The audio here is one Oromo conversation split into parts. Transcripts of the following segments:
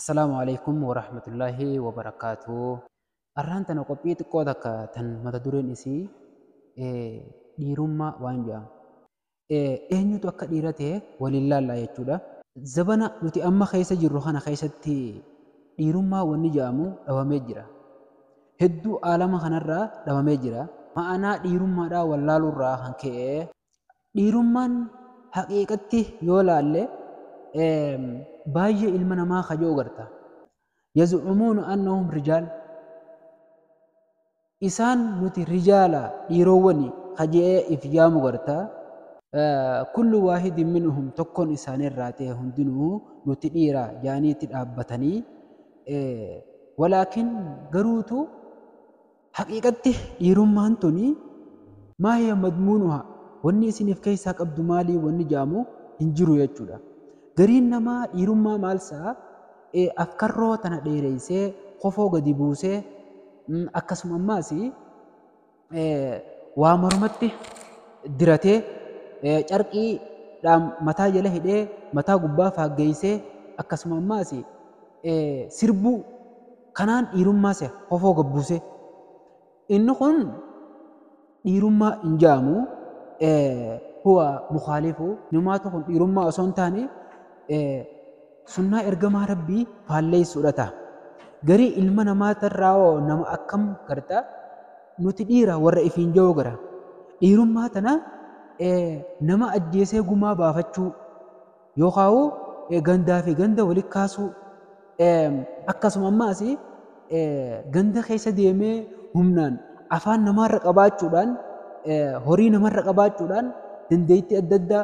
Assalamualaikum warahmatullahi wabarakatuh. Arraan tana qophii xiqqoo takka tan mata dureen isii dhiirummaa waan jedhamu. Eenyutu akka dhiira ta'e waliin laallaa jechuudha. Zabana nuti amma keessa jirru kana keessatti dhiirummaa wanni jedhamu dhabamee jira. Hedduu aalama kanarraa dhabamee jira. Ma'anaa dhiirummaadhaa wallaaluurraa kan ka'e dhiirummaan haqiiqatti yoo laalle baay'ee ilma namaa kajoo garta. Yaz'umuuna annahum rijaal. Isaan nuti rijaala dhiirowwani kajee if yaamu garta. Kullu waahidin minhum tokkoon isaaniirraa ta'e hundinuu nuti dhiira jaaniitti dhaabbatanii walaakin garuutu haqiiqatti dhiirummaan tuni maa hiya madmuunuha wanni isiniif keessaa qabdu maalii wanni jedhamu hin jiru jechuudha. Gariin namaa dhiirummaa maalsaa afkarroo tana dheereessee kofoo gadi buusee akkasuma ammaas waa marumatti diratee carqiidhaan mataa jala hidhee mataa gubbaa faaggeessee akkasuma ammaas sirbuu kanaan dhiirummaa kofoo gadi buusee inni kun dhiirummaa hin jedhamu. Huwa mukhaalifu numaatu kun dhiirummaa osoo hin taane sunnaa ergamaa rabbii faalleessuudha ta'a. Garii ilma namaatarraa nama akkam garta nuti dhiira warra ifiin jiru gara dhiirummaa tana nama ajjeesee gumaa baafachuu yookaan gandaa fi ganda walitti kaasuu akkasuma ammaas ganda keessa deemee humnaan afaan namaarra qabaachuudhaan horii namarra qabaachuudhaan dandeettii adda addaa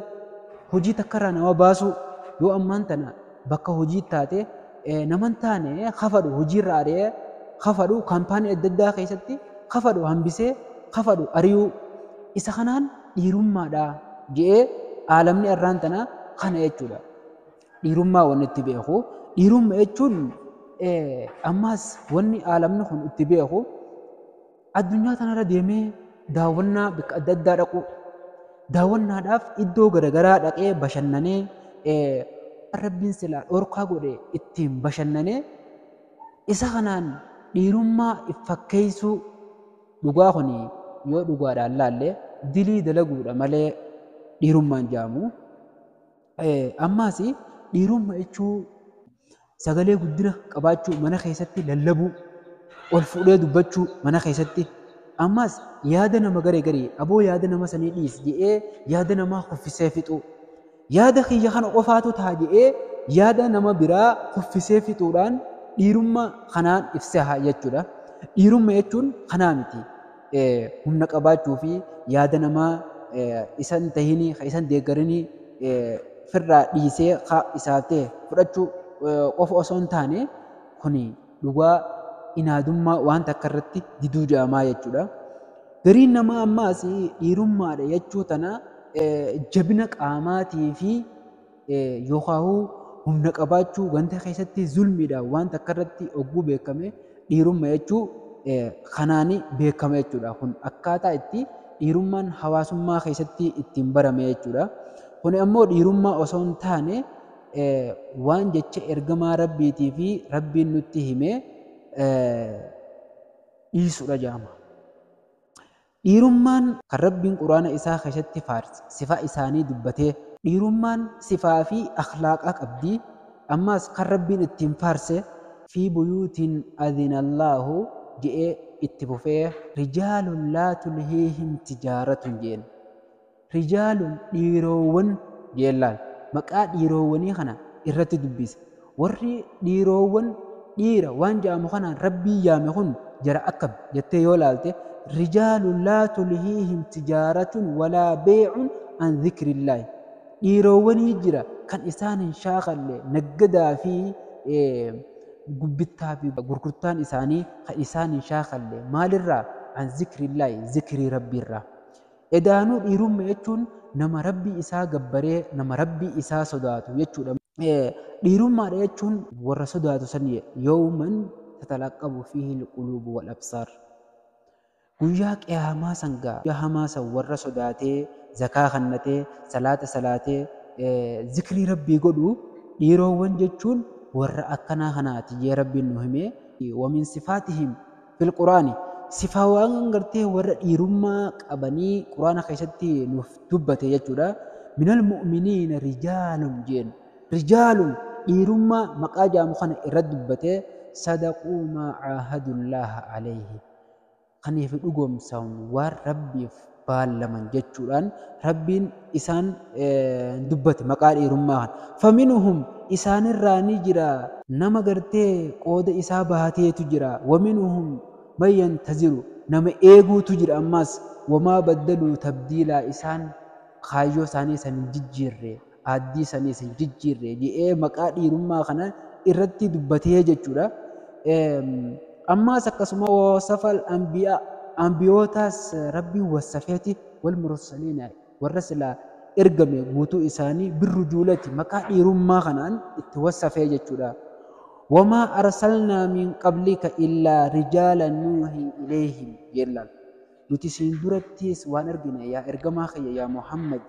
hojii takkarraa nama baasuu yoo ammaan tana bakka hojii taate naman taane kafadhu hojiirra ari'ee kafadhu kaampaanii adda addaa keessatti kafadhu hambisee kafadhu ari'uu isa kanaan dhiirummaadha jedhee aalamni arraan tana kana jechuudha. Dhiirummaa wanni itti beeku dhiirummaa jechuun ammaas wanni aalamni kun itti beeku addunyaa tanarra deemee daawwannaa bakka adda addaa dhaqu daawwannaadhaaf iddoo garaagaraa dhaqee bashannanee rabbiin silaa dhorkaa godhe ittiin bashannanee isa kanaan dhiirummaa fakkeessuu dhugaa kun yoo dhugaadhaan laalle dilii dalaguudha malee dhiirummaan jedhamu. Ammaas dhiirummaa jechuun sagalee guddina qabaachuu mana keessatti lallabuu ol fuudhee dubbachuu mana keessatti. Ammas yaada nama garee aboo yaada nama sanii dhiis jedhee yaada namaa kuffisee fixu. Yaada kiyya kana qofaatu ta'a jedhee yaada nama biraa kuffisee fixuudhaan dhiirummaa kanaan ibsaa jechuudha. Dhiirummaa jechuun kanaa miti. Humna qabaachuu fi yaada namaa isan tahinii isan deeggarinii firraa dhiisee isaaf ta'e fudhachuu qofa osoo hin taane kuni dhugaa inaadummaa waan takka irratti diduu jedhamaa jechuudha. Gariin namaa ammaas dhiirummaadha jechuu tana jabina qaamaatii fi yookaan humna qabaachuu wanta keessatti zulmiidha waan takka irratti ogguu beekame dhiirummaa jechuu kanaan beekama jechuudha. Kun akkaataa itti dhiirummaan hawaasummaa keessatti ittiin barame jechuudha. Kun ammoo dhiirummaa osoo hin taane waan jecha ergamaa rabbiitii fi rabbiin nutti himee dhiisuudha jedhama. Dhiirummaan kan rabbiin quraana isaa keessatti sifaa isaanii dubbatee dhiirummaan sifaa fi akhlaaqaa qabdi. Ammaas kan rabbiin ittiin faarse fi buyuutiin adinallaahu jedhee itti fufee rijaalun laa tulhiihim tijaaratun jeen. Rijaalun dhiiroowwan jeellaan maqaa dhiiroowwanii kana irratti dubbise. Warri dhiiroowwan dhiira waan jedhamu kanaan rabbii yaame kun jara akkam jettee yoo laalte rijaalun laa tulhiihim tijaaratun walaa beecun an dhikrillaahi. Dhiiroowwanii jira kan isaan hin shaakalle naggadaa fi gubbittaa fi gurgurtaan isaanii kan isaan hin shaakalle maalirraa an dhikrillaahi dhikrii rabbiirraa. Edaanuu dhiirummaa jechuun nama rabbii isaa gabbaree nama rabbii isaa sodaatu jechuudha. Dhiirummaadha jechuun warra sodaatu sanii yooman tatalaqqabu fiihi alquluubu wal absaar. Guyyaa qiyaamaa sangaa guyyaa hamaa san warra sodaatee zakaa kannatee salaata salaatee zikrii rabbii godhu dhiiroowwan jechuun warra akkanaa kanaati jee rabbiin nu hime. ومن صفاتهم في القرآن صفاوان غرتي ور dhiirummaa qabanii quraana keessatti nuuf dubbate jechuudha. من المؤمنين رجال جين رجال dhiirummaa maqaa jaamu kana irratti dubbate صدقوا ما عاهدوا الله عليه kaniif dhugoomsan waan rabbiif baalaman jechuudhaan rabbiin isaan dubbate maqaa dhiirummaa kana. فمنهم isaanirraa ni jira nama gartee qooda isaa baateetu jira. ومنهم من ينتظر nama eeguutu jira. ammas wamaa baddaluu tabdiilaa isaan kaayyoo isaanii san jijjiirre aaddii isaanii san jijjiirre jedhee maqaa dhiirummaa kana irratti dubbatee jechuudha. ammaas akkasuma wasafal anbiyaa ambiyootaas rabbiin wasafeeti wal mursaliina warra silaa ergame guutuu isaanii birrujuulati maqaa dhiirummaa kanaan itti wasafee jechuudha. وما أرسلنا من قبلك إلا رجالا نوحي إليهم جلال نتسين درتيس وانرجنا يا إرجما خي يا محمد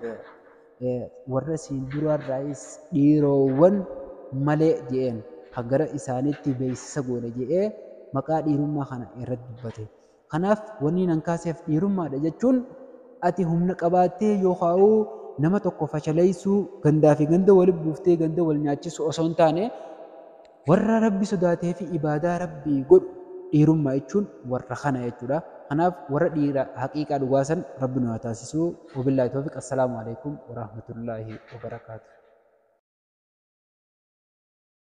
ورسين درا الرئيس ديروان ملء جين حجر إسانتي بيس سجون جيه مكان ديرما خنا إرد بته خناف وني ننكاسف ديرما دجتون أتي هم نكباتي يخاو نما تكوفش ليسو غندا في غندا ولبوفتي غندا ولنياتشي سوسونتانه warra rabbi sodaatee fi ibaadaa rabbii godhu dhiirummaa jechuun warra kana jechuudha. kanaaf warra dhiira haqiiqaa dhugaasan rabbi nu haa taasisu. Wabillaahi tawfiq. Assalaamu alaikum warahmatullaahi wabarakaatuh.